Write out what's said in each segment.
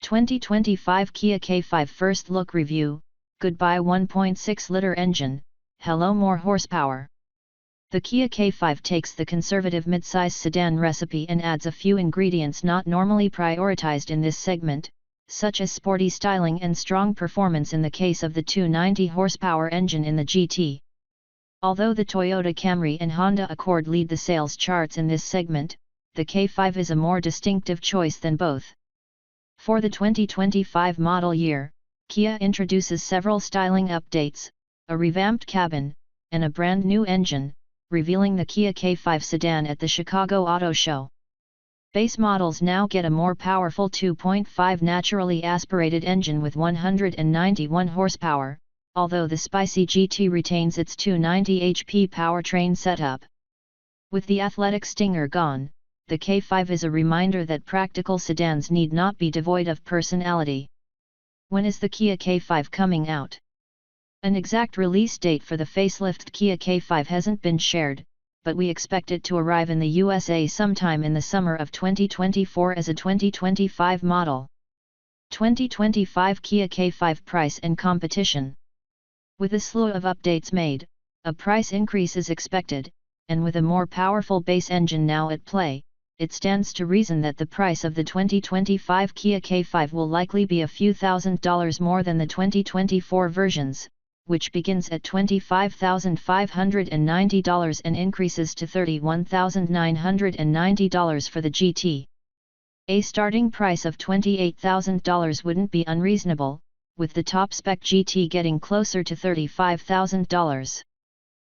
2025 Kia K5 First Look Review. Goodbye 1.6-liter engine, hello more horsepower. The Kia K5 takes the conservative midsize sedan recipe and adds a few ingredients not normally prioritized in this segment, such as sporty styling and strong performance in the case of the 290 horsepower engine in the GT. Although the Toyota Camry and Honda Accord lead the sales charts in this segment, the K5 is a more distinctive choice than both. For the 2025 model year, Kia introduces several styling updates, a revamped cabin, and a brand new engine, revealing the Kia K5 sedan at the Chicago Auto Show. Base models now get a more powerful 2.5 naturally aspirated engine with 191 horsepower, although the spicy GT retains its 290 HP powertrain setup. With the athletic stinger gone, the K5 is a reminder that practical sedans need not be devoid of personality. When is the Kia K5 coming out? An exact release date for the facelifted Kia K5 hasn't been shared, but we expect it to arrive in the USA sometime in the summer of 2024 as a 2025 model. 2025 Kia K5 price and competition. With a slew of updates made, a price increase is expected, and with a more powerful base engine now at play, it stands to reason that the price of the 2025 Kia K5 will likely be a few $1,000s more than the 2024 versions, which begins at $25,590 and increases to $31,990 for the GT. A starting price of $28,000 wouldn't be unreasonable, with the top-spec GT getting closer to $35,000.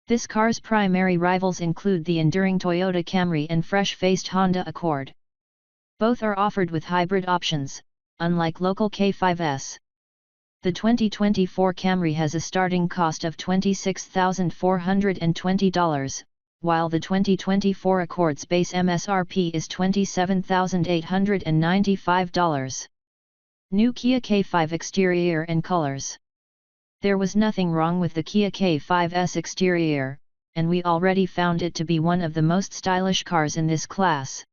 This car's primary rivals include the enduring Toyota Camry and fresh-faced Honda Accord. Both are offered with hybrid options, unlike local K5s. The 2024 Camry has a starting cost of $26,420, while the 2024 Accord's base MSRP is $27,895. New Kia K5 exterior and colors. There was nothing wrong with the Kia K5's exterior, and we already found it to be one of the most stylish cars in this class.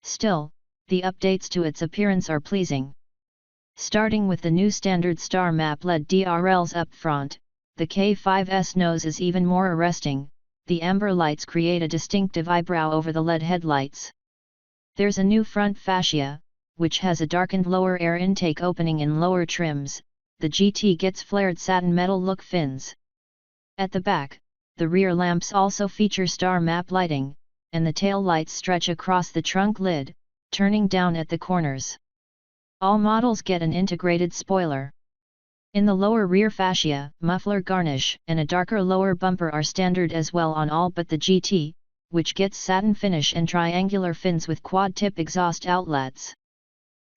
Still, the updates to its appearance are pleasing. Starting with the new standard star map LED DRLs up front, the K5's nose is even more arresting. The amber lights create a distinctive eyebrow over the LED headlights. There's a new front fascia, which has a darkened lower air intake opening in lower trims. The GT gets flared satin metal look fins. At the back, the rear lamps also feature star map lighting, and the tail lights stretch across the trunk lid, turning down at the corners. All models get an integrated spoiler. In the lower rear fascia, muffler garnish and a darker lower bumper are standard as well on all but the GT, which gets satin finish and triangular fins with quad-tip exhaust outlets.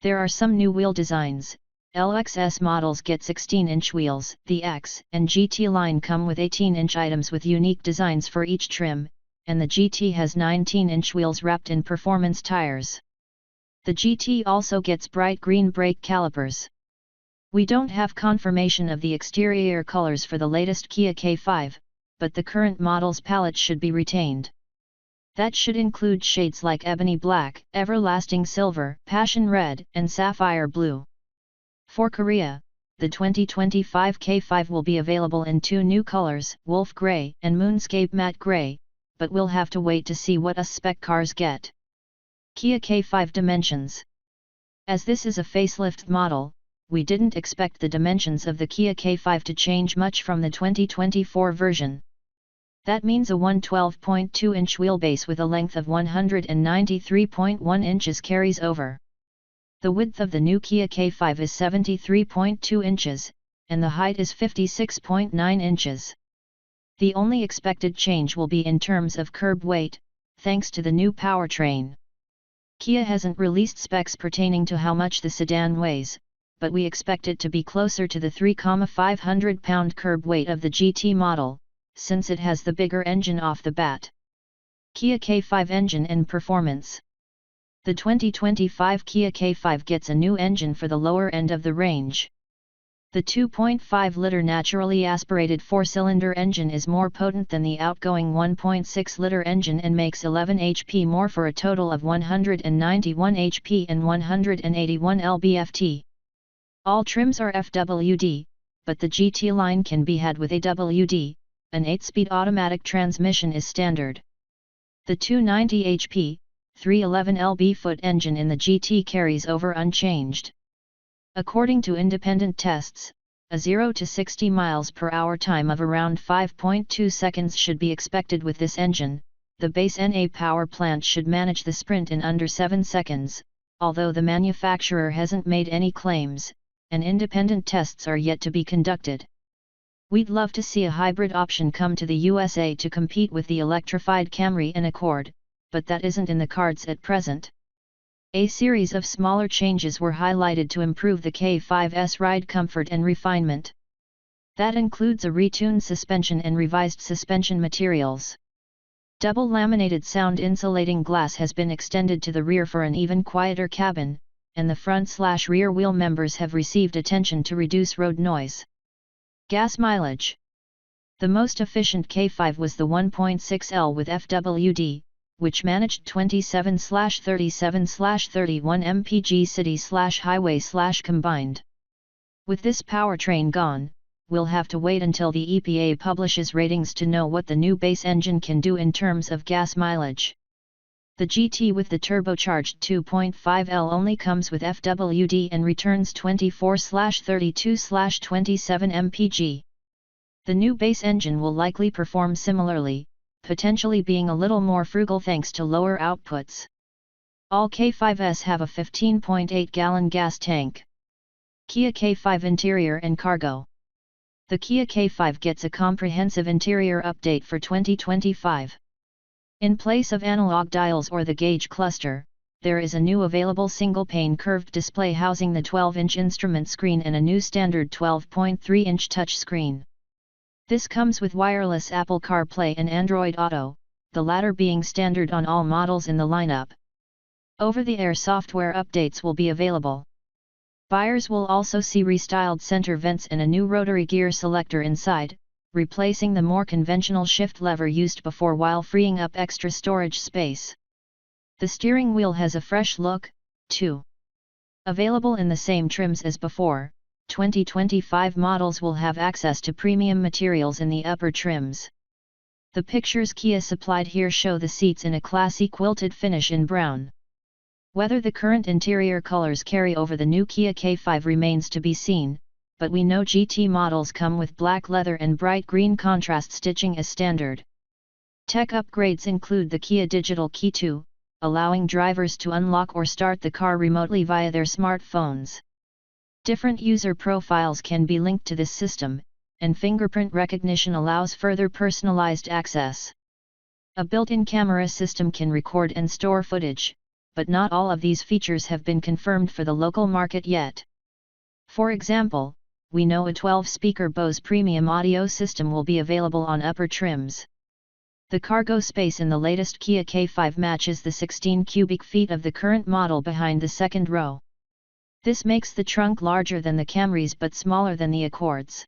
There are some new wheel designs. LXS models get 16-inch wheels, the X and GT line come with 18-inch items with unique designs for each trim, and the GT has 19-inch wheels wrapped in performance tires. The GT also gets bright green brake calipers. We don't have confirmation of the exterior colors for the latest Kia K5, but the current model's palette should be retained. That should include shades like ebony black, everlasting silver, passion red, and sapphire blue. For Korea, the 2025 K5 will be available in two new colors, Wolf Grey and Moonscape Matte Grey, but we'll have to wait to see what us spec cars get. Kia K5 dimensions. As this is a facelift model, we didn't expect the dimensions of the Kia K5 to change much from the 2024 version. That means a 112.2-inch wheelbase with a length of 193.1 inches carries over. The width of the new Kia K5 is 73.2 inches, and the height is 56.9 inches. The only expected change will be in terms of curb weight, thanks to the new powertrain. Kia hasn't released specs pertaining to how much the sedan weighs, but we expect it to be closer to the 3,500-pound curb weight of the GT model, since it has the bigger engine off the bat. Kia K5 engine and performance. The 2025 Kia K5 gets a new engine for the lower end of the range. The 2.5-liter naturally aspirated 4-cylinder engine is more potent than the outgoing 1.6-liter engine and makes 11 HP more for a total of 191 HP and 181 lb-ft. All trims are FWD, but the GT line can be had with AWD. An 8-speed automatic transmission is standard. The 290 HP, 311 lb-ft engine in the GT carries over unchanged. According to independent tests, a 0 to 60 miles per hour time of around 5.2 seconds should be expected with this engine. The base NA power plant should manage the sprint in under 7 seconds, although the manufacturer hasn't made any claims, and independent tests are yet to be conducted. We'd love to see a hybrid option come to the USA to compete with the electrified Camry and Accord, but that isn't in the cards at present. A series of smaller changes were highlighted to improve the K5's ride comfort and refinement. That includes a retuned suspension and revised suspension materials. Double laminated sound insulating glass has been extended to the rear for an even quieter cabin, and the front/rear wheel members have received attention to reduce road noise. Gas mileage. The most efficient K5 was the 1.6L with FWD, which managed 27/37/31 mpg city/highway/combined. With this powertrain gone, we'll have to wait until the EPA publishes ratings to know what the new base engine can do in terms of gas mileage. The GT with the turbocharged 2.5L only comes with FWD and returns 24/32/27 mpg. The new base engine will likely perform similarly, potentially being a little more frugal thanks to lower outputs. All K5s have a 15.8-gallon gas tank. Kia K5 Interior and Cargo. The Kia K5 gets a comprehensive interior update for 2025. In place of analog dials or the gauge cluster, there is a new available single-pane curved display housing the 12-inch instrument screen and a new standard 12.3-inch touchscreen. This comes with wireless Apple CarPlay and Android Auto, the latter being standard on all models in the lineup. Over-the-air software updates will be available. Buyers will also see restyled center vents and a new rotary gear selector inside, replacing the more conventional shift lever used before while freeing up extra storage space. The steering wheel has a fresh look, too. Available in the same trims as before, 2025 models will have access to premium materials in the upper trims. The pictures Kia supplied here show the seats in a classy quilted finish in brown. Whether the current interior colors carry over the new Kia K5 remains to be seen, but we know GT models come with black leather and bright green contrast stitching as standard. Tech upgrades include the Kia Digital Key 2, allowing drivers to unlock or start the car remotely via their smartphones. Different user profiles can be linked to this system, and fingerprint recognition allows further personalized access. A built-in camera system can record and store footage, but not all of these features have been confirmed for the local market yet. For example, we know a 12-speaker Bose premium audio system will be available on upper trims. The cargo space in the latest Kia K5 matches the 16 cubic feet of the current model behind the second row. This makes the trunk larger than the Camrys but smaller than the Accords.